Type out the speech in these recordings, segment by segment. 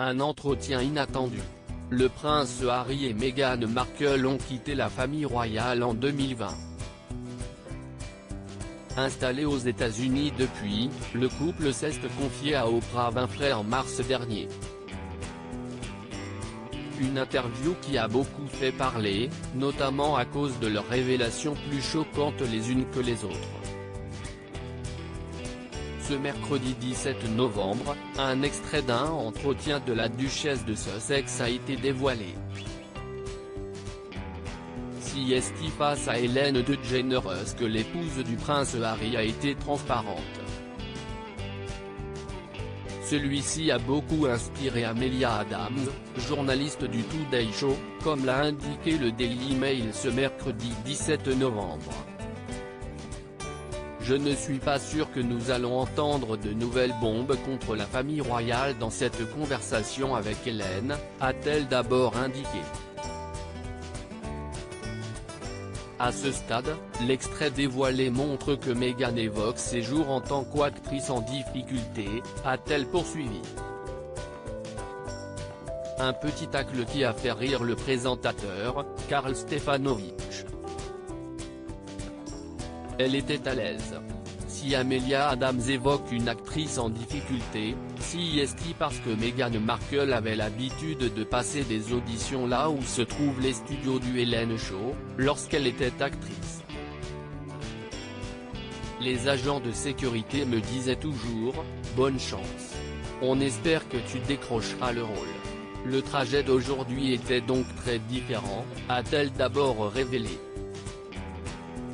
Un entretien inattendu. Le prince Harry et Meghan Markle ont quitté la famille royale en 2020. Installé aux États-Unis depuis, le couple s'est confié à Oprah Winfrey en mars dernier. Une interview qui a beaucoup fait parler, notamment à cause de leurs révélations plus choquantes les unes que les autres. Ce mercredi 17 novembre, un extrait d'un entretien de la duchesse de Sussex a été dévoilé. CST face à Ellen DeGeneres que l'épouse du prince Harry a été transparente. Celui-ci a beaucoup inspiré Amelia Adams, journaliste du Today Show, comme l'a indiqué le Daily Mail ce mercredi 17 novembre. Je ne suis pas sûr que nous allons entendre de nouvelles bombes contre la famille royale dans cette conversation avec Ellen, a-t-elle d'abord indiqué. À ce stade, l'extrait dévoilé montre que Meghan évoque ses jours en tant qu'actrice en difficulté, a-t-elle poursuivi. Un petit tacle qui a fait rire le présentateur, Karl Stefanovic. Elle était à l'aise. Si Amelia Adams évoque une actrice en difficulté, CST parce que Meghan Markle avait l'habitude de passer des auditions là où se trouvent les studios du Ellen Show, lorsqu'elle était actrice. Les agents de sécurité me disaient toujours, bonne chance. On espère que tu décrocheras le rôle. Le trajet d'aujourd'hui était donc très différent, a-t-elle d'abord révélé.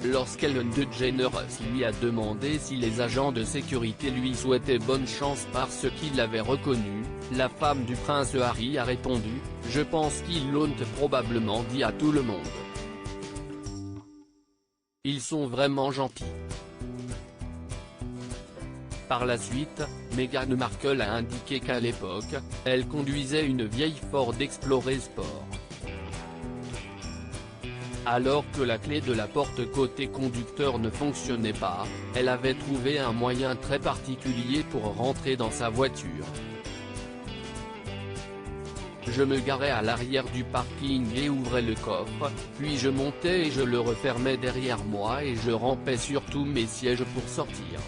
Lorsqu'Ellen DeGeneres lui a demandé si les agents de sécurité lui souhaitaient bonne chance parce qu'il l'avait reconnu, la femme du prince Harry a répondu, « Je pense qu'ils l'ont probablement dit à tout le monde. Ils sont vraiment gentils. » Par la suite, Meghan Markle a indiqué qu'à l'époque, elle conduisait une vieille Ford Explorer Sport. Alors que la clé de la porte côté conducteur ne fonctionnait pas, elle avait trouvé un moyen très particulier pour rentrer dans sa voiture. Je me garais à l'arrière du parking et ouvrais le coffre, puis je montais et je le refermais derrière moi et je rampais sur tous mes sièges pour sortir.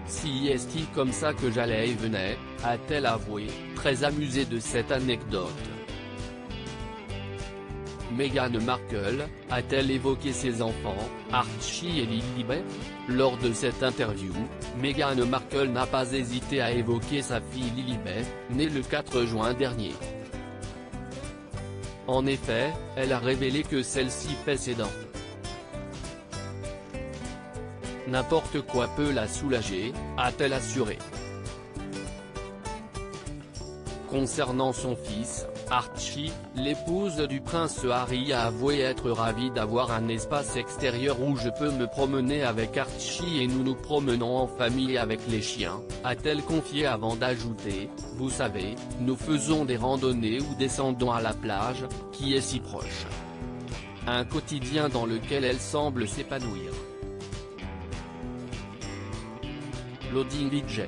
C'est comme ça que j'allais et venais, a-t-elle avoué, très amusée de cette anecdote. Meghan Markle, a-t-elle évoqué ses enfants, Archie et Lilibet? Lors de cette interview, Meghan Markle n'a pas hésité à évoquer sa fille Lilibet, née le 4 juin dernier. En effet, elle a révélé que celle-ci fait ses dents. N'importe quoi peut la soulager, a-t-elle assuré. Concernant son fils, Archie, l'épouse du prince Harry a avoué être ravie d'avoir un espace extérieur où je peux me promener avec Archie et nous nous promenons en famille avec les chiens, a-t-elle confié avant d'ajouter, vous savez, nous faisons des randonnées ou descendons à la plage, qui est si proche. Un quotidien dans lequel elle semble s'épanouir. Loading DJ.